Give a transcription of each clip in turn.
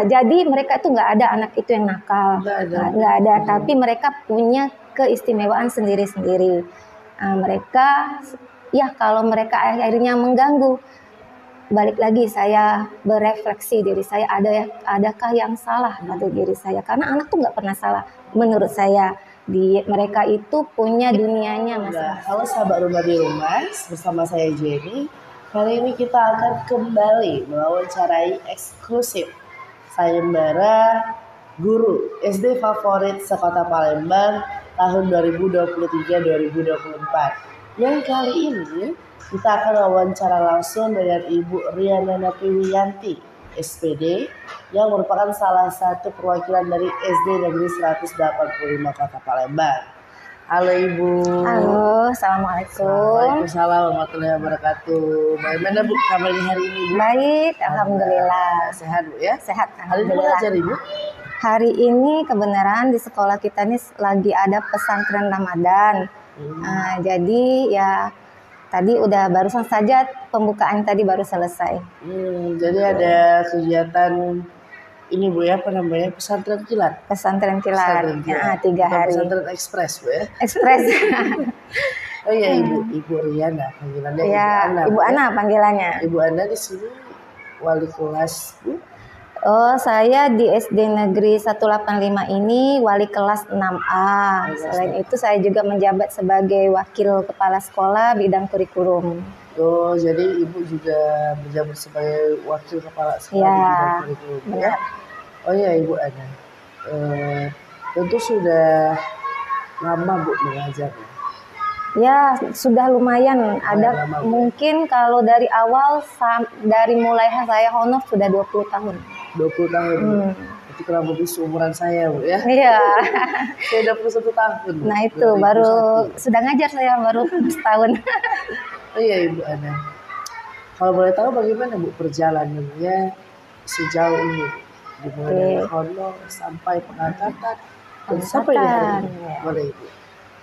Jadi mereka tuh nggak ada anak itu yang nakal, nggak ada. Tapi mereka punya keistimewaan sendiri-sendiri. Mereka, ya kalau mereka akhirnya mengganggu, balik lagi saya berefleksi diri saya, adakah yang salah pada diri saya? Karena anak tuh nggak pernah salah menurut saya. Mereka itu punya dunianya masing-masing. Halo sahabat Rumah di Rumah, bersama saya Jenny. Kali ini kita akan kembali mewawancarai eksklusif sayembara guru SD favorit sekota Palembang tahun 2023-2024. Yang kali ini kita akan wawancara langsung dengan Ibu Riana Napiwiyanti, SPD, yang merupakan salah satu perwakilan dari SD Negeri 185 Kota Palembang. Halo Ibu. Halo, assalamualaikum. Waalaikumsalam warahmatullahi wabarakatuh. Bagaimana Bu kabarnya hari ini Bu? Baik, alhamdulillah. Sehat Bu ya? Sehat, Hari ini alhamdulillah. belajar Ibu? Hari ini kebenaran di sekolah kita ini lagi ada pesantren Ramadan. Jadi ya tadi udah barusan saja pembukaan tadi baru selesai. Jadi ada kegiatan ini Bu ya, apa namanya, pesantren kilat. Pesantren kilat. 3 hari. Pesantren ekspres Bu ya. Ekspres. Oh iya Ibu Riana panggilannya. Ya, Ibu Ana panggilannya. Ibu Ana di sini wali kelas Bu. Oh, saya di SD Negeri 185 ini wali kelas 6A. Selain itu saya juga menjabat sebagai wakil kepala sekolah bidang kurikulum. Oh, jadi Ibu juga menjabat sebagai wakil kepala sekolah ya, bidang kurikulum ya. Oh iya Ibu Ana. Tentu sudah lama Bu mengajar. Ya, sudah lumayan. Ada lama, mungkin kalau dari awal dari mulai saya honor sudah 20 tahun. 20 tahun. Itu kurang lebih seumuran saya Bu ya. Iya. Saya 21 tahun. Nah itu 2021. Baru sudah ngajar saya baru setahun. Oh iya Ibu Ana. Kalau boleh tahu bagaimana Bu perjalanannya sejauh ini? Dimulai dari honor sampai pengangkatan sampai di hari ini. Boleh Ibu.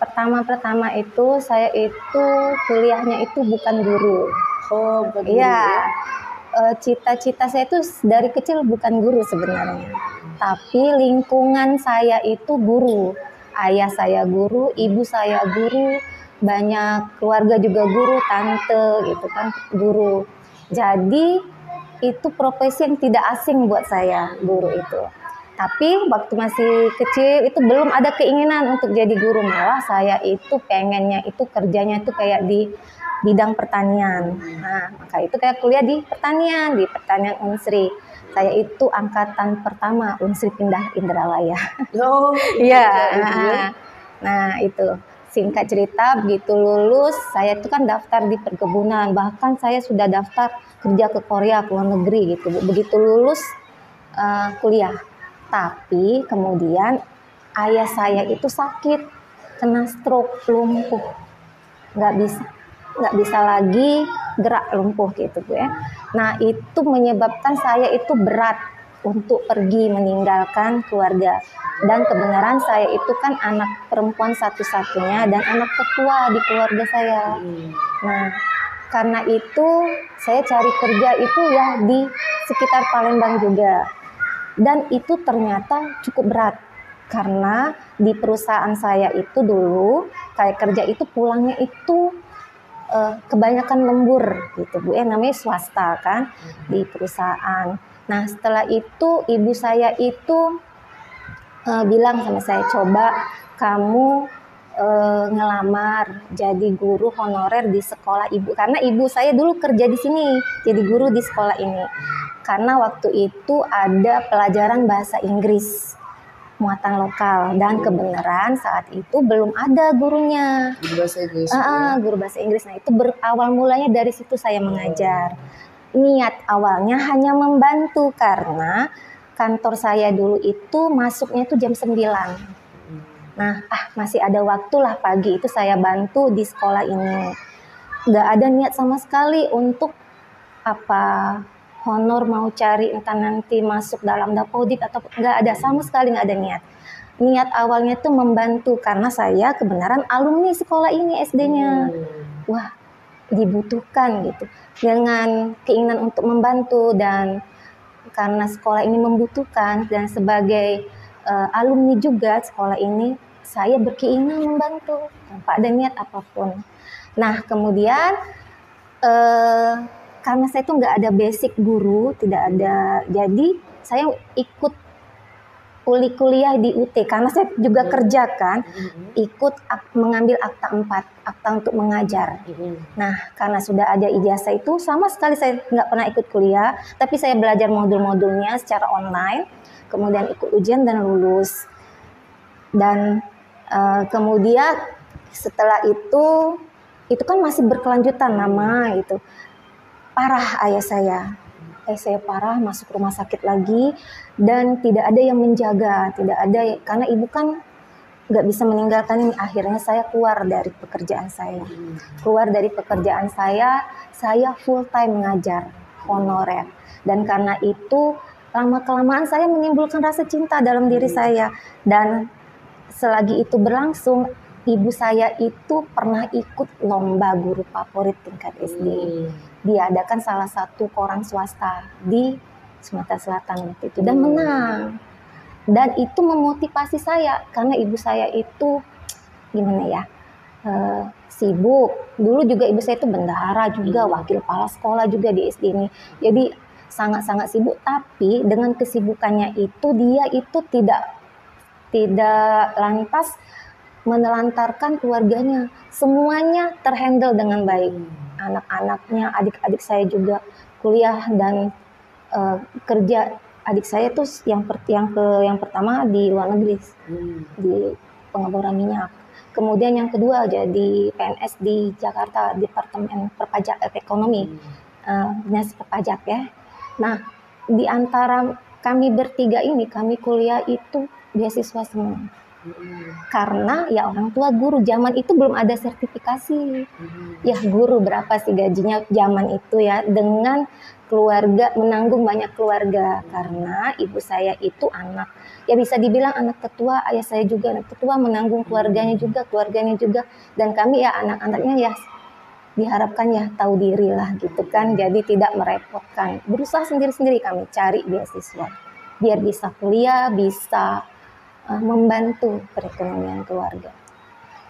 Pertama itu saya itu kuliahnya itu bukan guru. Oh, bukan guru. Iya. Cita-cita saya itu dari kecil bukan guru sebenarnya. Tapi lingkungan saya itu guru. Ayah saya guru, ibu saya guru, banyak keluarga juga guru, tante gitu kan guru. Jadi itu profesi yang tidak asing buat saya, guru itu. Tapi waktu masih kecil itu belum ada keinginan untuk jadi guru, malah saya itu pengennya itu kerjanya itu kayak di bidang pertanian. Nah, maka itu kayak kuliah di pertanian Unsri. Saya itu angkatan pertama Unsri pindah Indralaya. Oh, iya. Nah, itu singkat cerita begitu lulus saya itu kan daftar di perkebunan, bahkan saya sudah daftar kerja ke Korea, ke luar negeri gitu. Begitu lulus kuliah. Tapi kemudian ayah saya itu sakit, kena stroke, lumpuh, nggak bisa lagi gerak, lumpuh gitu Bu ya. Nah itu menyebabkan saya itu berat untuk pergi meninggalkan keluarga. Dan kebenaran saya itu kan anak perempuan satu-satunya dan anak ketua di keluarga saya. Nah karena itu saya cari kerja itu ya di sekitar Palembang juga. Dan itu ternyata cukup berat karena di perusahaan saya itu dulu kayak kerja itu pulangnya itu kebanyakan lembur gitu Bu ya, namanya swasta kan di perusahaan. Nah setelah itu ibu saya itu bilang sama saya, coba kamu ngelamar jadi guru honorer di sekolah ibu, karena ibu saya dulu kerja di sini jadi guru di sekolah ini. Karena waktu itu ada pelajaran bahasa Inggris muatan lokal dan kebenaran saat itu belum ada gurunya. Guru bahasa Inggris. Guru bahasa Inggris. Nah itu berawal mulanya dari situ saya mengajar. Niat awalnya hanya membantu karena kantor saya dulu itu masuknya itu jam 9. Nah masih ada waktu lah pagi itu saya bantu di sekolah ini. Gak ada niat sama sekali untuk honor mau cari entah nanti masuk dalam dapodik atau nggak ada, sama sekali nggak ada niat. Niat awalnya tuh membantu karena saya kebenaran alumni sekolah ini SD-nya. Wah dibutuhkan gitu dengan keinginan untuk membantu. Dan karena sekolah ini membutuhkan dan sebagai alumni juga sekolah ini, saya berkeinginan membantu tanpa ada niat apapun. Nah kemudian karena saya tuh nggak ada basic guru, tidak ada, jadi saya ikut kuliah di UT karena saya juga kerja kan, ikut mengambil akta 4, akta untuk mengajar. Nah karena sudah ada ijazah itu, sama sekali saya nggak pernah ikut kuliah, tapi saya belajar modul-modulnya secara online, kemudian ikut ujian dan lulus. Dan kemudian setelah itu kan masih berkelanjutan lama itu. Parah ayah saya parah, masuk rumah sakit lagi dan tidak ada yang menjaga, tidak ada, karena ibu kan nggak bisa meninggalkan ini. Akhirnya saya keluar dari pekerjaan saya, saya full time mengajar honorer, dan karena itu lama kelamaan saya menimbulkan rasa cinta dalam diri saya. Dan selagi itu berlangsung, ibu saya itu pernah ikut lomba guru favorit tingkat SD. Diadakan salah satu koran swasta di Sumatera Selatan waktu itu dan menang. Dan itu memotivasi saya karena ibu saya itu gimana ya, sibuk. Dulu juga ibu saya itu bendahara juga, wakil kepala sekolah juga di SD ini. Jadi sangat-sangat sibuk, tapi dengan kesibukannya itu dia itu tidak lantas menelantarkan keluarganya. Semuanya terhandle dengan baik. Anak-anaknya, adik-adik saya juga kuliah dan kerja. Adik saya tuh yang pertama di luar negeri, di pengeboran minyak. Kemudian yang kedua jadi PNS di Jakarta, Departemen Ekonomi, dinas perpajak ya. Nah, di antara kami bertiga ini, kami kuliah itu beasiswa semua. Karena ya orang tua guru, zaman itu belum ada sertifikasi. Ya guru berapa sih gajinya zaman itu ya, dengan keluarga, menanggung banyak keluarga. Karena ibu saya itu anak, ya bisa dibilang anak ketua, ayah saya juga anak ketua, menanggung keluarganya juga. Dan kami ya anak-anaknya ya diharapkan ya tahu diri lah gitu kan, jadi tidak merepotkan. Berusaha sendiri-sendiri kami cari beasiswa biar bisa kuliah, bisa membantu perekonomian keluarga.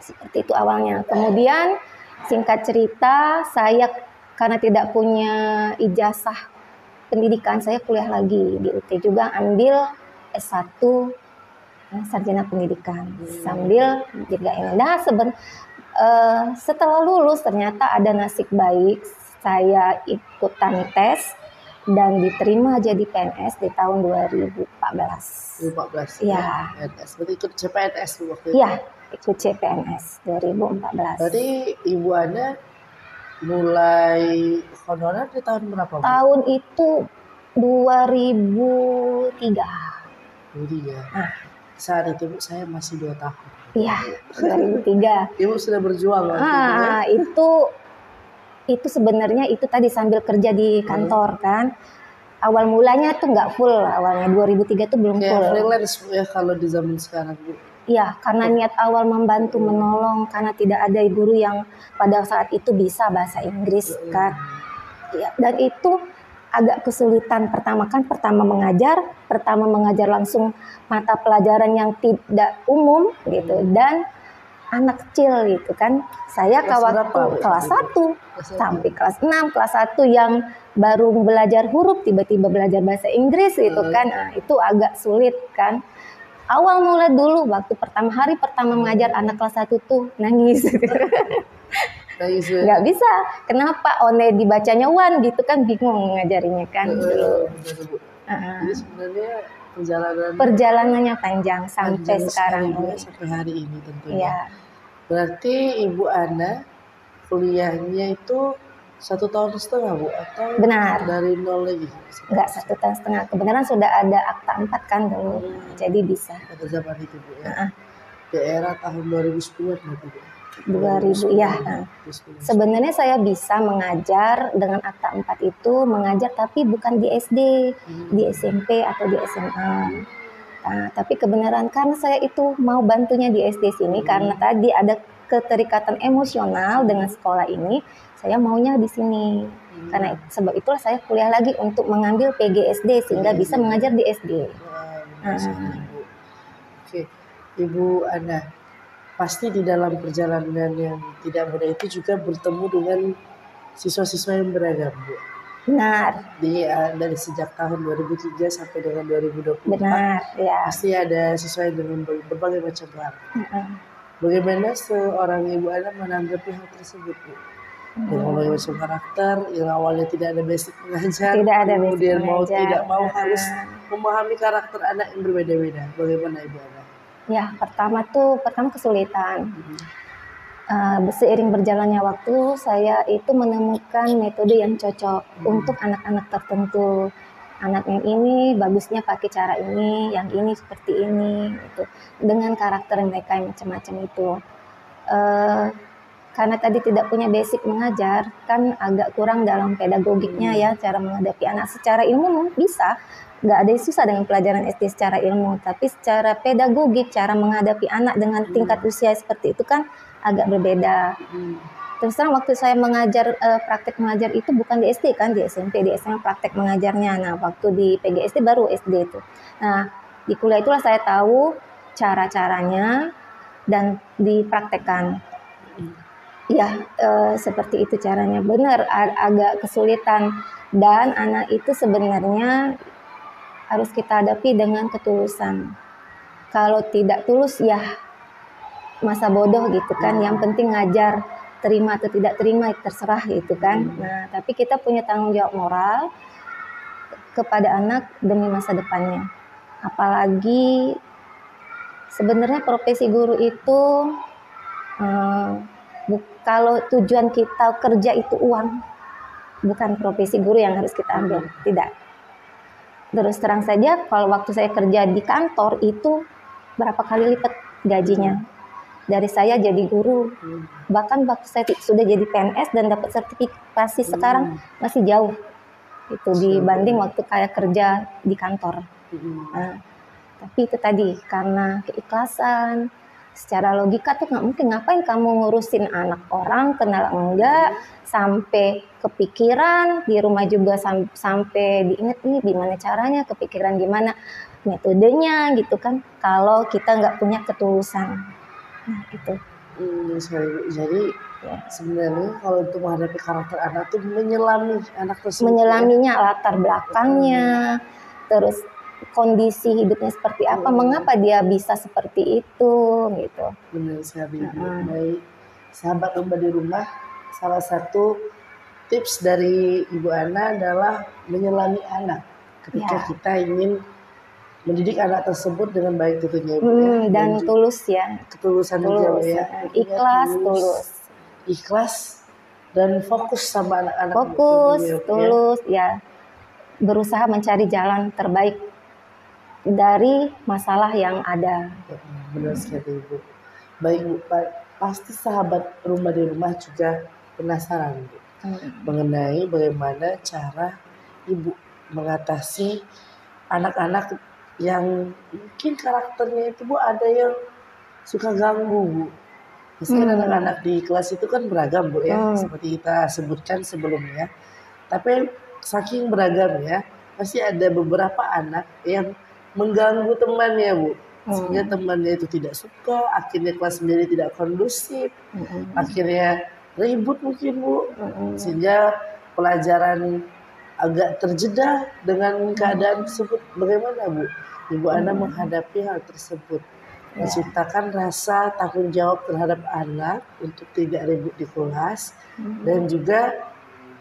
Seperti itu awalnya. Kemudian singkat cerita, saya karena tidak punya ijazah pendidikan, saya kuliah lagi di UT juga, ambil S1 sarjana pendidikan sambil juga ini. Nah setelah lulus ternyata ada nasib baik, saya ikutan tes dan diterima jadi PNS di tahun 2014. 2014. Iya. PNS. Berarti ikut CPNS waktu itu. Iya, ikut CPNS 2014. Berarti Ibu Ana mulai honorer di tahun berapa? Bu? Tahun itu 2003. 2003. Nah, saat itu Bu, saya masih 2 tahun. Iya, 2003. Ibu sudah berjuang waktu itu itu sebenarnya itu tadi sambil kerja di kantor kan. Awal mulanya tuh nggak full, awalnya 2003 tuh belum full. Freelance ya kalau di zaman sekarang Bu. Iya, karena niat awal membantu menolong, karena tidak ada guru yang pada saat itu bisa bahasa Inggris kan. Ya, dan itu agak kesulitan pertama mengajar langsung mata pelajaran yang tidak umum gitu, dan anak kecil gitu kan. Saya waktu kelas 1 sampai kelas 6, kelas 1 yang baru belajar huruf tiba-tiba belajar bahasa Inggris gitu kan. Nah, itu agak sulit kan. Awal mulai dulu waktu hari pertama mengajar anak kelas 1 tuh nangis. Nggak bisa. Kenapa? One dibacanya one gitu kan, bingung ngajarinya kan. Jadi sebenarnya perjalanannya panjang sampai sekarang ini. Sampai hari ini tentunya. Ya. Berarti Ibu Ana kuliahnya itu 1,5 tahun Bu, atau benar, dari nol lagi? Enggak, 1,5 tahun. Kebenaran sudah ada akta 4 kan dulu, jadi bisa. Pada zaman itu Bu ya. Di era tahun 2010 berarti Bu. 2000 ya. Sebenarnya saya bisa mengajar dengan akta 4 itu, mengajar tapi bukan di SD, di SMP atau di SMA. Nah, tapi kebenaran karena saya itu mau bantunya di SD sini, karena tadi ada keterikatan emosional dengan sekolah ini, saya maunya di sini. Karena sebab itulah saya kuliah lagi untuk mengambil PGSD sehingga bisa mengajar di SD. Wah, Ibu. Oke, Ibu Ana, pasti di dalam perjalanan yang tidak mudah itu juga bertemu dengan siswa-siswa yang beragam, Bu. Benar, Dari sejak tahun 2003 sampai dengan 2024, benar, ya. pasti ada siswa yang dengan berbagai macam karakter. Mm-mm. Bagaimana seorang Ibu Ana menanggapi hal tersebut, Bu? Dengan berbagai macam karakter yang awalnya tidak ada basic mengajar, Tidak ada basic kemudian mau mengajar. tidak mau harus memahami karakter anak yang berbeda-beda. Bagaimana Ibu Ana? Ya, pertama kesulitan. Seiring berjalannya waktu, saya itu menemukan metode yang cocok untuk anak-anak tertentu. Anak yang ini bagusnya pakai cara ini, yang ini seperti ini, gitu. Dengan karakter mereka yang macam-macam itu. Karena tadi tidak punya basic mengajar, kan agak kurang dalam pedagogiknya ya, cara menghadapi anak. Secara ilmu bisa, nggak ada yang susah dengan pelajaran SD secara ilmu, tapi secara pedagogik, cara menghadapi anak dengan tingkat usia seperti itu kan agak berbeda. Terus terang waktu saya mengajar, praktek mengajar itu bukan di SD kan, di SMP, di SMA praktek mengajarnya. Nah, waktu di PGSD baru SD itu. Nah, di kuliah itulah saya tahu cara-caranya dan dipraktekkan. Ya, seperti itu caranya. Benar, agak kesulitan. Dan anak itu sebenarnya harus kita hadapi dengan ketulusan. Kalau tidak tulus, ya masa bodoh gitu kan. Yang penting ngajar, terima atau tidak terima, terserah gitu kan. Nah, tapi kita punya tanggung jawab moral kepada anak demi masa depannya. Apalagi sebenarnya profesi guru itu kalau tujuan kita kerja itu uang, bukan profesi guru yang harus kita ambil, tidak. Terus terang saja, kalau waktu saya kerja di kantor itu berapa kali lipat gajinya dari saya jadi guru. Bahkan waktu saya sudah jadi PNS dan dapat sertifikasi sekarang masih jauh itu dibanding waktu kayak kerja di kantor. Nah, tapi itu tadi karena keikhlasan. Secara logika tuh nggak mungkin, ngapain kamu ngurusin anak orang, kenal enggak, sampai kepikiran, di rumah juga sampai diingat nih gimana caranya, kepikiran gimana metodenya gitu kan, kalau kita nggak punya ketulusan. Nah itu. Jadi sebenarnya kalau untuk menghadapi karakter anak tuh menyelami anak tersebut. Menyelaminya, latar belakangnya, terus kondisi hidupnya seperti apa, mengapa dia bisa seperti itu, gitu. Benar sekali. Baik, sahabat Rumah di Rumah, salah satu tips dari Ibu Ana adalah menyelami anak ketika kita ingin mendidik anak tersebut dengan baik tentunya, Ibu, ya. Dan tulus ya. Ketulusan juga ya. Ikhlas, tulus. Ikhlas dan fokus sama anak-anak. Fokus, tulus ya. Berusaha mencari jalan terbaik dari masalah yang ada. Benar sekali, Ibu. Baik, Bu, pasti sahabat Rumah di Rumah juga penasaran, Bu, mengenai bagaimana cara Ibu mengatasi anak-anak yang mungkin karakternya itu, Bu, ada yang suka ganggu, Bu. Misalnya anak-anak di kelas itu kan beragam, Bu, ya, seperti kita sebutkan sebelumnya. Tapi saking beragamnya, pasti ada beberapa anak yang mengganggu temannya, Bu. Sehingga temannya itu tidak suka, akhirnya kelas sendiri tidak kondusif, akhirnya ribut mungkin, Bu. Sehingga pelajaran agak terjeda dengan keadaan tersebut. Bagaimana, Bu, Ibu Ana menghadapi hal tersebut? Menciptakan rasa tanggung jawab terhadap anak untuk tidak ribut di kelas, dan juga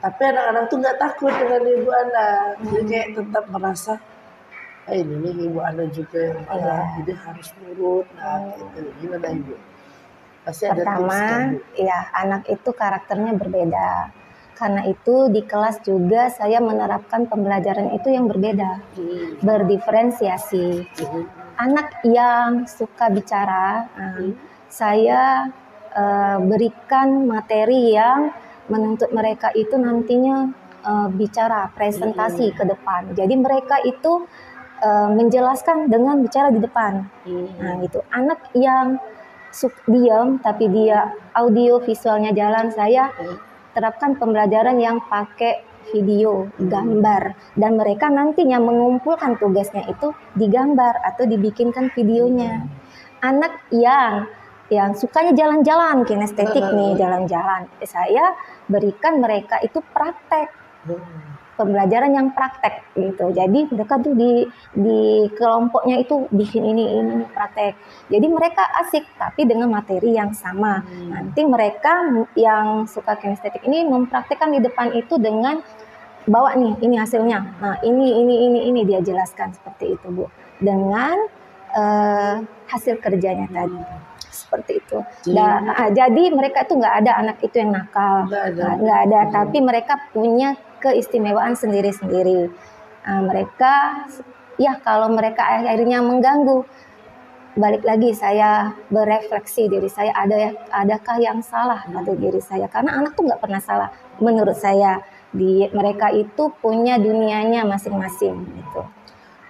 tapi anak-anak tuh nggak takut dengan Ibu Ana, jadi kayak tetap merasa ini nih Ibu Ana juga yang jadi harus nurut. Nah, gitu. Gimana Ibu? Pasti ada tips kan, Bu? Pertama, ya anak itu karakternya berbeda. Karena itu di kelas juga saya menerapkan pembelajaran itu yang berbeda, berdiferensiasi. Anak yang suka bicara, saya berikan materi yang menuntut mereka itu nantinya bicara, presentasi ke depan. Jadi mereka itu menjelaskan dengan bicara di depan. Nah, gitu. Anak yang diam tapi dia audio visualnya jalan, saya terapkan pembelajaran yang pakai video, gambar, dan mereka nantinya mengumpulkan tugasnya itu digambar atau dibikinkan videonya. Anak yang sukanya jalan-jalan, kinestetik nih, jalan-jalan, saya berikan mereka itu praktek, pembelajaran yang praktek gitu. Jadi mereka tuh di kelompoknya itu bikin ini praktek. Jadi mereka asik tapi dengan materi yang sama. Nanti mereka yang suka kinestetik ini mempraktekkan di depan itu dengan bawa nih, ini hasilnya. Nah, ini dia jelaskan seperti itu, Bu. Dengan hasil kerjanya tadi. Seperti itu. Jadi mereka itu nggak ada anak itu yang nakal, nggak ada. Tapi mereka punya keistimewaan sendiri-sendiri. Mereka, ya kalau mereka akhirnya mengganggu, balik lagi saya berefleksi diri saya, adakah yang salah pada diri saya? Karena anak tuh nggak pernah salah. Menurut saya, mereka itu punya dunianya masing-masing gitu.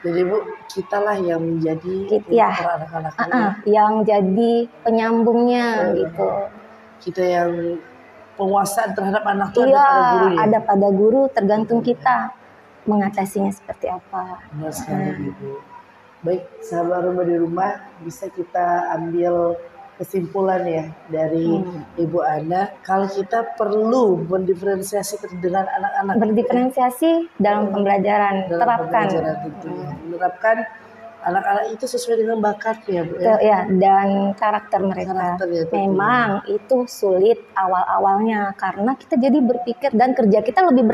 Jadi Bu, kitalah yang menjadi anak-anak yang jadi penyambungnya gitu. Kita yang penguasaan terhadap anak itu ada pada gurunya. Ada pada guru, tergantung kita mengatasinya seperti apa. Benar sekali, Bu. Baik, sahabat rumah di rumah, bisa kita ambil kesimpulan ya dari Ibu Ana, kalau kita perlu mendiferensiasi dengan anak-anak. Berdiferensiasi dalam pembelajaran, terapkan. Menerapkan anak-anak itu sesuai dengan bakatnya, Bu. Ya, dan karakter mereka. Memang itu sulit awal-awalnya karena kita jadi berpikir dan kerja kita lebih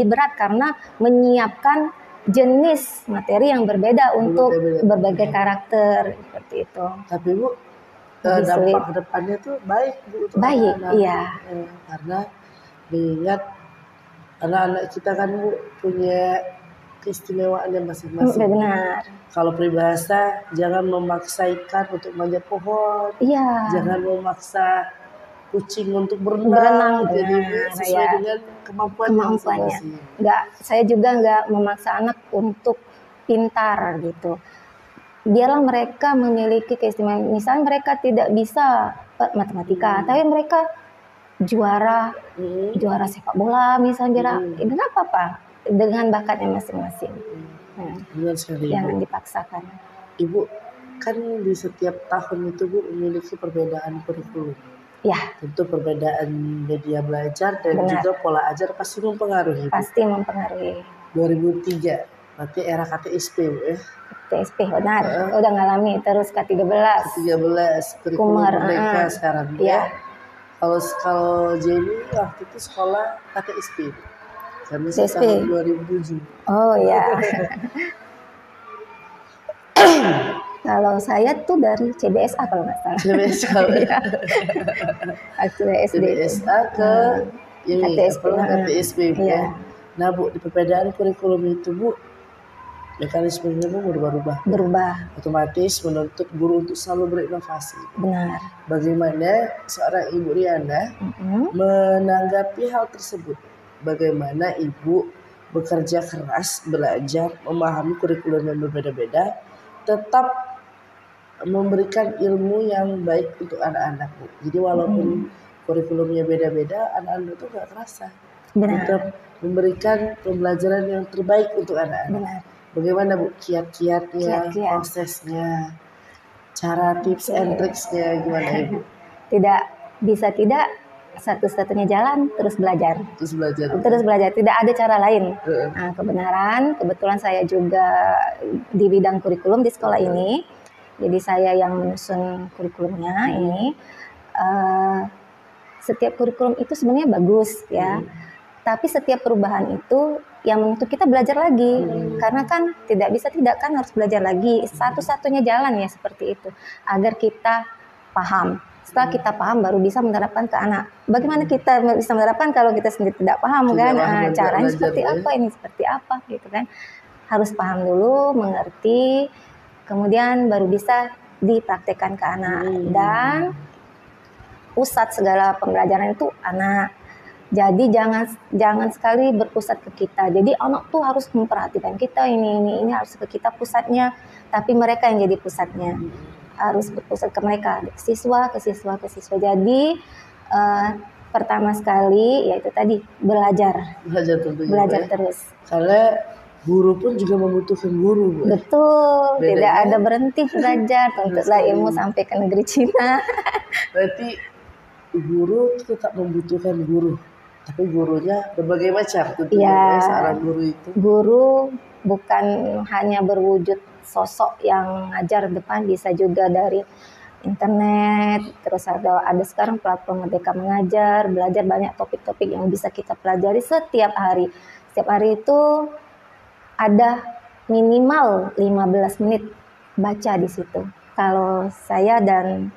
berat karena menyiapkan jenis materi yang berbeda untuk berbagai karakter seperti itu. Tapi Bu, dampak kedepannya tuh baik Bu, untuk anak-anak. Iya. Karena mengingat anak-anak kita kan Bu punya keistimewaannya masing-masing. Benar. Kalau peribahasa, jangan memaksakan untuk manjat pohon. Iya. Jangan memaksa kucing untuk berenang. Jadi sesuai dengan kemampuannya. Saya juga nggak memaksa anak untuk pintar gitu. Biarlah mereka memiliki keistimewaan. Misalnya mereka tidak bisa matematika, tapi mereka juara sepak bola misalnya, itu nggak apa-apa dengan bakatnya masing-masing. Jangan dipaksakan. Ibu, kan di setiap tahun itu Bu memiliki perbedaan kurikulum. Ya. Tentu perbedaan media belajar dan juga pola ajar pasti mempengaruhi. Pasti mempengaruhi. 2003, berarti era KTSP Bu ya. KTSP, benar. Udah ngalami terus K13. Kurikulum mereka sekarang ya. Kalau Jenny waktu itu sekolah KTSP. Kami tahun 2007. Oh ya. Kalau saya tuh dari CBSA kalau nggak salah. CBSA. CBSA ke KTSP. Ya. Nah Bu, di perbedaan kurikulum itu Bu, mekanismenya Bu berubah. Otomatis menuntut guru untuk selalu berinovasi. Benar. Bagaimana seorang Ibu Riana menanggapi hal tersebut? Bagaimana Ibu bekerja keras, belajar, memahami kurikulum yang berbeda-beda, tetap memberikan ilmu yang baik untuk anak-anak Bu. Jadi walaupun kurikulumnya beda-beda, anak-anak itu nggak kerasa. Tetap memberikan pembelajaran yang terbaik untuk anak-anak. Bagaimana Bu kiat-kiatnya, prosesnya, cara tips and tricksnya gimana Ibu? Tidak satu-satunya jalan terus belajar. Tidak ada cara lain. Nah, kebetulan saya juga di bidang kurikulum di sekolah ini. Jadi saya yang menyusun kurikulumnya ini. Setiap kurikulum itu sebenarnya bagus ya. Tapi setiap perubahan itu yang menuntut kita belajar lagi. Karena kan tidak harus belajar lagi. Satu-satunya jalan ya seperti itu. Agar kita paham. Setelah kita paham baru bisa menerapkan ke anak. Bagaimana kita bisa menerapkan kalau kita sendiri tidak paham kan? Caranya seperti apa, ini seperti apa gitu kan? Harus paham dulu, mengerti, kemudian baru bisa dipraktekkan ke anak. Dan pusat segala pembelajaran itu anak. Jadi jangan sekali berpusat ke kita. Jadi anak tuh harus memperhatikan kita ini harus ke kita pusatnya, tapi mereka yang jadi pusatnya. Harus berpusat ke mereka, ke siswa. Jadi pertama sekali yaitu tadi belajar tentunya, belajar Bu, ya. terus. Karena guru pun juga membutuhkan guru, Bu. Betul, tidak Bedanya- ada berhenti belajar, tuntutlah ilmu sampai ke negeri Cina. Berarti guru tetap membutuhkan guru, tapi gurunya berbagai macam tentunya, Ya. ya, seorang guru itu. Guru bukan hanya berwujud sosok yang ngajar depan, bisa juga dari internet. Terus ada sekarang platform Merdeka Mengajar, belajar banyak topik-topik yang bisa kita pelajari setiap hari. Setiap hari itu ada minimal 15 menit baca di situ. Kalau saya dan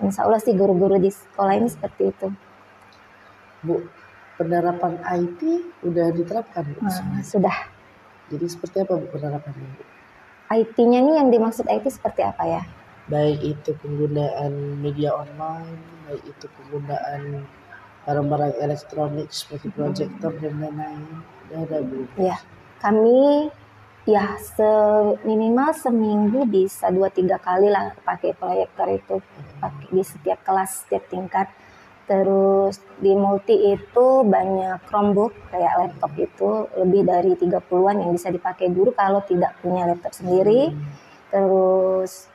insya Allah sih guru-guru di sekolah ini seperti itu. Bu, penerapan IT udah diterapkan, Bu? Sudah. Jadi seperti apa, Bu, penerapannya, Bu? IT-nya nih yang dimaksud IT seperti apa ya? Baik itu penggunaan media online, baik itu penggunaan barang-barang elektronik seperti proyektor dan lain-lain. Udah ada, Bu? Ya, kami ya minimal seminggu bisa 2-3 kali lah pakai proyektor itu, pakai di setiap kelas, setiap tingkat. Terus di multi itu banyak Chromebook kayak laptop itu lebih dari 30-an yang bisa dipakai guru kalau tidak punya laptop sendiri. Terus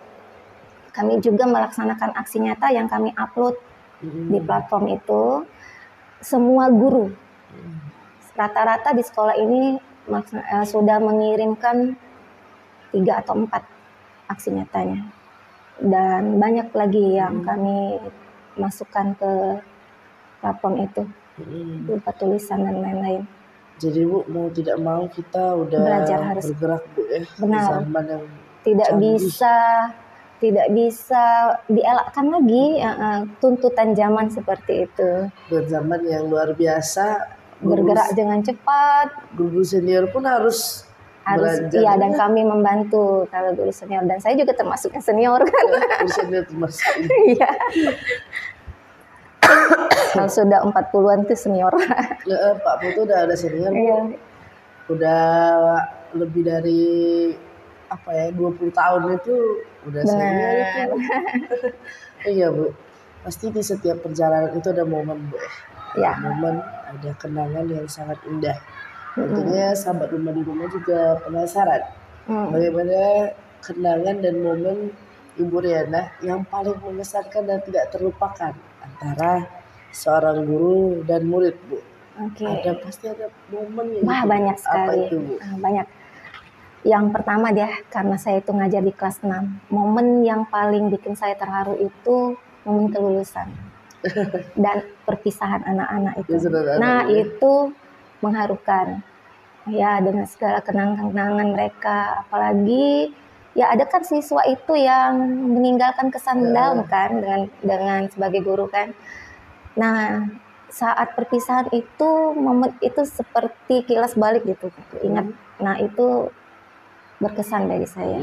kami juga melaksanakan aksi nyata yang kami upload di platform itu. Semua guru rata-rata di sekolah ini sudah mengirimkan 3 atau 4 aksi nyatanya. Dan banyak lagi yang kami masukkan ke platform itu, berupa tulisan dan lain-lain. Jadi, Bu, mau tidak mau kita udah Belajar harus bergerak, Bu, ya. Benar. Zaman yang Tidak bisa dielakkan lagi tuntutan zaman seperti itu. Zaman yang luar biasa, Bergerak dengan cepat. guru senior pun harus belajar. Iya, dan kami membantu kalau guru senior, dan saya juga termasuk yang senior kan. Guru senior termasuk. Iya. Kalau sudah 40-an itu senior. Pak Putu udah ada senior, Bu. Iya. Udah lebih dari 20 tahun itu udah senior itu. Iya, Bu. Pasti di setiap perjalanan itu ada momen, Bu. Ya. Momen, ada kenangan yang sangat indah. Tentunya sahabat rumah di rumah juga penasaran bagaimana kenangan dan momen Ibu Riana yang paling mengesankan dan tidak terlupakan antara seorang guru dan murid, Bu. Oke. Pasti ada momen yang Wah, banyak sekali. Apa itu, Bu? Banyak. Yang pertama dia, karena saya itu ngajar di kelas 6, momen yang paling bikin saya terharu itu momen kelulusan dan perpisahan anak-anak itu. Nah, itu mengharukan. Ya, dengan segala kenangan-kenangan mereka, apalagi ya ada kan siswa itu yang meninggalkan kesan mendalam kan dengan sebagai guru kan. Nah, saat perpisahan itu, momen itu seperti kilas balik gitu, ingat. Nah, itu berkesan bagi saya.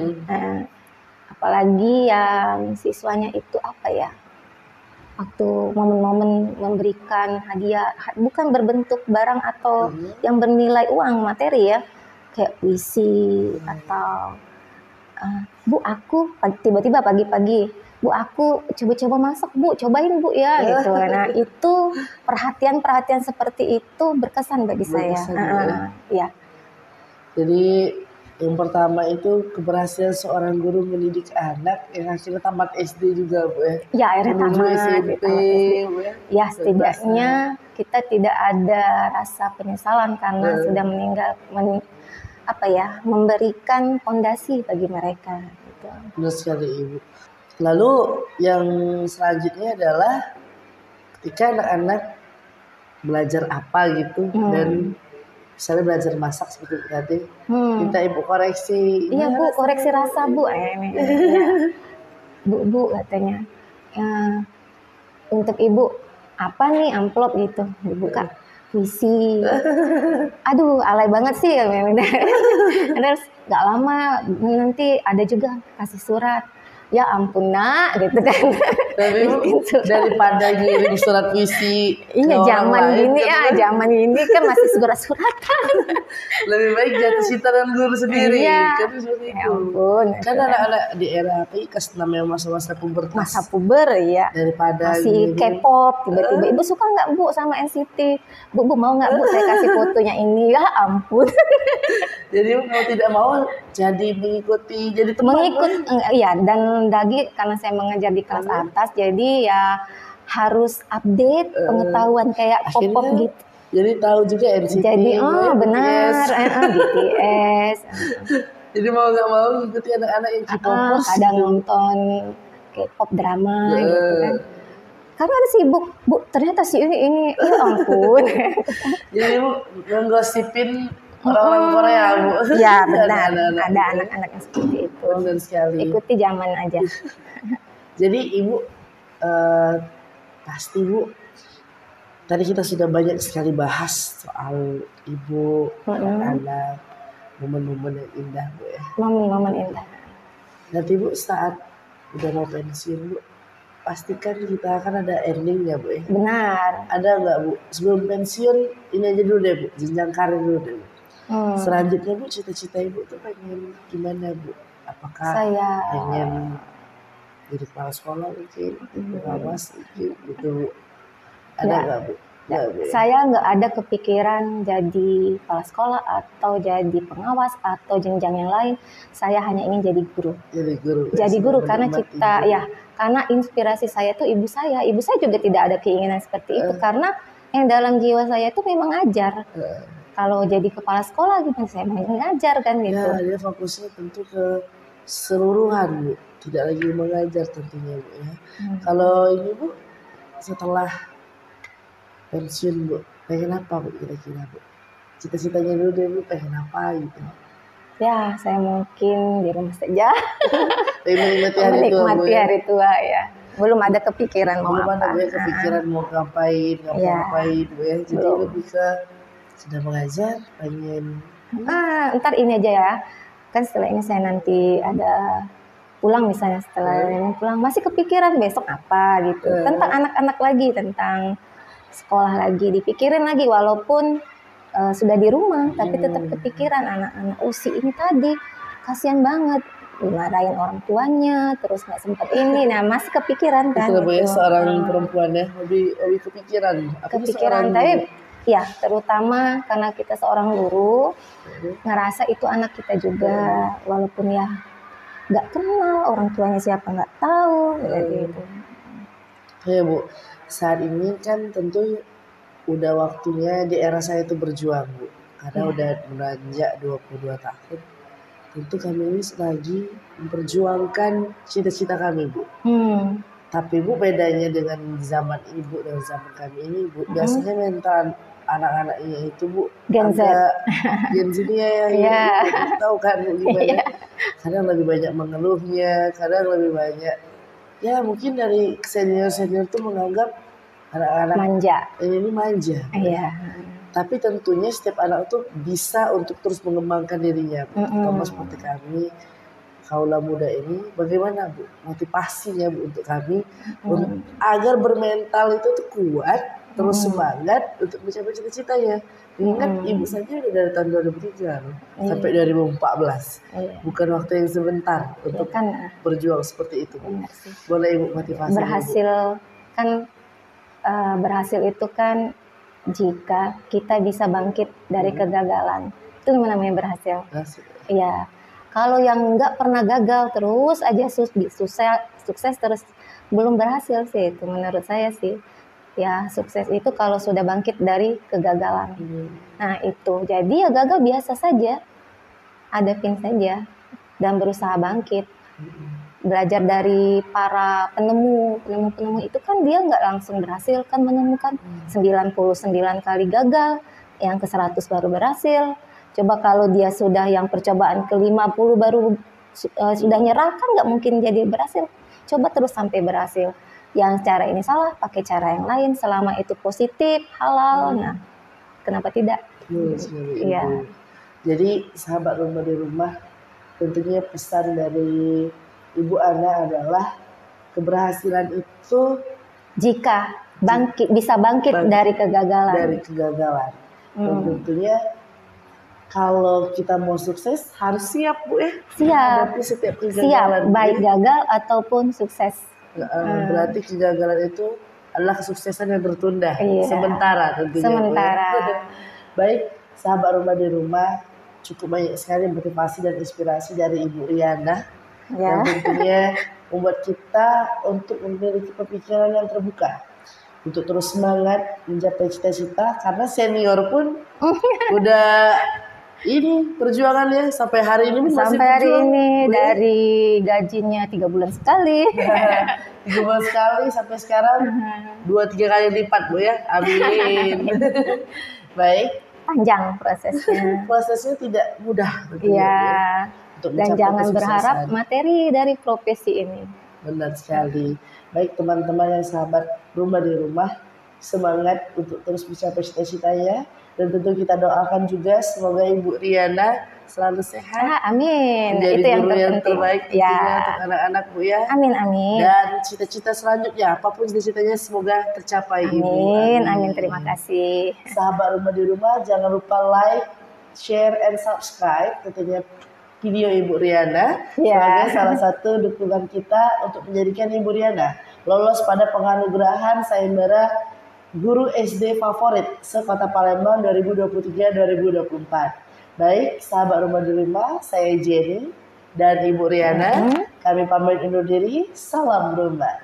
Apalagi yang siswanya itu waktu momen-momen memberikan hadiah, bukan berbentuk barang atau yang bernilai uang materi ya, kayak puisi atau Bu, aku tiba-tiba pagi-pagi, Bu, aku coba-coba masak, Bu, cobain Bu ya gitu. Nah, itu perhatian-perhatian seperti itu berkesan bagi saya. Ya. Jadi yang pertama itu keberhasilan seorang guru mendidik anak yang akhirnya tamat SD juga, Bu, ya. Ya, akhirnya tamat SMP, Bu, ya. Ya, setidaknya kita tidak ada rasa penyesalan karena sudah meninggal, memberikan fondasi bagi mereka. Gitu. Benar sekali, Ibu. Lalu yang selanjutnya adalah ketika anak-anak belajar apa gitu dan misalnya belajar masak seperti tadi, minta Ibu koreksi. Iya, Bu, koreksi rasa, Bu. Bu katanya, untuk Ibu apa nih amplop gitu, dibuka puisi. Aduh, alay banget sih. Terus gak lama nanti ada juga kasih surat. Ya ampun nak, gitu kan. Tapi Bu, Bikin surat. daripada ngirim surat puisi ke Iya, orang zaman lain, gini kan, ya, Bu, zaman ini kan masih surat-suratan. lebih baik jatuh cinta dengan guru sendiri. Iya. Kan seperti Ya itu. ampun, Kan itu kan. anak-anak di era PIKAS namanya masa-masa pubertas. Masa puber ya. Daripada Masih ngirim, K-pop tiba-tiba. Ibu suka nggak Bu sama NCT? Bu mau nggak Bu saya kasih fotonya ini? Ya ampun. jadi mau tidak mau jadi mengikuti, jadi teman. Mengikut ya, dan lagi karena saya mengajar di kelas atas jadi ya harus update pengetahuan kayak pop-pop Akhirnya gitu. jadi tahu juga NCT, Jadi BTS. benar, BTS. Jadi mau nggak mau ngikuti anak-anak yang K-popers. Kadang nonton K-pop drama gitu kan. Eh, Karena ada sibuk, Bu, ternyata si ini, ya ampun. Jadi Bu menggosipin orang-orang Korea, Bu. Ya benar, Anak-anak ada gitu. anak-anak yang seperti itu. Benar sekali. Ikuti zaman aja. Jadi Ibu pasti Bu, tadi kita sudah banyak sekali bahas soal Ibu, anak-anak, momen-momen yang indah Bu ya. Momen-momen indah. Nanti Bu saat udah mau pensiun Bu, pastikan kita akan ada endingnya Bu ya. Benar. Ada nggak Bu sebelum pensiun, ini aja dulu deh Bu, jenjang karir dulu deh Bu. Selanjutnya Bu, cita-cita Ibu tuh pengen gimana Bu? Apakah Saya pengen jadi kepala sekolah mungkin, pengawas mungkin gitu Bu? Ada nggak Bu? Nggak, Bu, ya? Saya nggak ada kepikiran jadi kepala sekolah atau jadi pengawas atau jenjang yang lain. Saya hanya ingin jadi guru. Jadi guru. Jadi guru karena Menikmati cita hidup. ya, karena inspirasi saya itu ibu saya. Ibu saya juga tidak ada keinginan seperti itu karena yang dalam jiwa saya itu memang ngajar. Kalau jadi kepala sekolah gimana saya mau ngajar kan gitu. Ya, dia fokusnya tentu ke seluruhan Bu, tidak lagi mengajar tentunya Bu ya. Kalau ini Bu, setelah pensiun Bu, pengen apa Bu kira-kira Bu? Cita-citanya dulu deh Bu, pengen apa gitu? Ya, saya mungkin di rumah saja. Pengen menikmati hari tua Bu Menikmati ya. hari tua ya. Belum ada kepikiran mau Belum ada apa. Bu ya kepikiran mau ngapain, ngapain Bu ya. Jadi Belum. lebih ke sudah mengajar, pengen Ntar ini aja ya. Kan setelah ini saya nanti ada pulang misalnya setelah ini pulang masih kepikiran besok apa gitu. Tentang anak-anak lagi, tentang sekolah lagi, dipikirin lagi walaupun sudah di rumah tapi tetap kepikiran anak-anak usi ini tadi. Kasihan banget dimarahin orang tuanya terus nggak sempat ini. Nah, masih kepikiran kan itu Bu ya, gitu. seorang perempuan ya, lebih kepikiran. Apalagi Kepikiran seorang tapi guru. ya terutama karena kita seorang guru ngerasa itu anak kita juga walaupun ya nggak kenal orang tuanya siapa nggak tahu gitu. Ya Bu, saat ini kan tentu udah waktunya di era saya itu berjuang Bu, karena udah beranjak 22 tahun. Tentu kami ini lagi memperjuangkan cita-cita kami Bu. Tapi Bu, bedanya dengan zaman Ibu dan zaman kami ini Bu, biasanya mental anak-anaknya itu Bu Gen Z. agak Gen Z ya, Iya. Ibu tahu kan Bu gimana? Kadang lebih banyak mengeluhnya, kadang lebih banyak ya mungkin dari senior-senior tuh menganggap anak-anak Manja. ini manja. Iya. Tapi tentunya setiap anak tuh bisa untuk terus mengembangkan dirinya Bu. Terutama seperti kami kaula muda ini, bagaimana Bu motivasinya Bu untuk kami agar bermental itu tuh kuat, terus semangat untuk mencapai cita-citanya. Ingat Ibu saja udah dari tahun 2003 loh, sampai 2014. Bukan waktu yang sebentar untuk Kan berjuang seperti itu Bu. benar sih. Boleh Ibu motivasi Berhasil kan berhasil itu kan jika kita bisa bangkit dari kegagalan. Itu namanya berhasil. Iya. Kalau yang nggak pernah gagal terus aja sukses terus belum berhasil sih itu menurut saya sih. Ya sukses itu kalau sudah bangkit dari kegagalan. Nah itu jadi ya gagal biasa saja, hadapin saja dan berusaha bangkit. Belajar dari para penemu itu kan dia nggak langsung berhasil kan menemukan 99 kali gagal, yang ke-100 baru berhasil. Coba kalau dia sudah yang percobaan ke-50 baru sudah nyerah kan nggak mungkin jadi berhasil. Coba terus sampai berhasil. Yang cara ini salah, pakai cara yang lain selama itu positif, halal. Nah, kenapa tidak? Iya. Jadi sahabat rumah di rumah, tentunya pesan dari Ibu Ana adalah keberhasilan itu Jika bisa bangkit dari kegagalan. dari kegagalan. Dan tentunya kalau kita mau sukses harus siap Bu ya. Siap. Hadapi setiap Siap, kegagalan. Bu, baik ya. gagal ataupun sukses. Berarti kegagalan itu adalah kesuksesan yang tertunda. Iya. Sementara tentunya. Bu, Sementara. ya. Baik, sahabat rumah di rumah, cukup banyak sekali motivasi dan inspirasi dari Ibu Riana. Ya. Dan tentunya membuat kita untuk memiliki pemikiran yang terbuka. Untuk terus semangat mencapai cita-cita. Karena senior pun udah ini perjuangannya sampai hari ini masih Sampai hari berjuang. ini Bu, ya. dari gajinya 3 bulan sekali. 3 bulan sekali sampai sekarang 2-3 kali lipat Bu ya. Amin. Baik. Panjang prosesnya. Prosesnya tidak mudah tentunya, Bu, Iya. ya. Untuk Dan mencapai jangan berharap kesuksesan. materi dari profesi ini. Benar sekali. Baik teman-teman yang sahabat rumah di rumah, semangat untuk terus mencapai cita-citanya. Dan tentu kita doakan juga semoga Ibu Riana selalu sehat. Amin. Menjadi Itu yang guru yang terpenting. terbaik tentunya Ya. untuk anak-anak Bu ya. Amin, amin. Dan cita-cita selanjutnya, apapun cita-citanya semoga tercapai Ibu. Amin, amin. Terima kasih. Sahabat rumah di rumah, jangan lupa like, share, and subscribe tentunya video Ibu Riana Ya. sebagai salah satu dukungan kita untuk menjadikan Ibu Riana lolos pada penganugerahan sayembara Guru SD Favorit se-Kota Palembang 2023-2024. Baik, sahabat rumah di rumah, saya Jenny dan Ibu Riana, kami pamit undur diri. Salam rumah.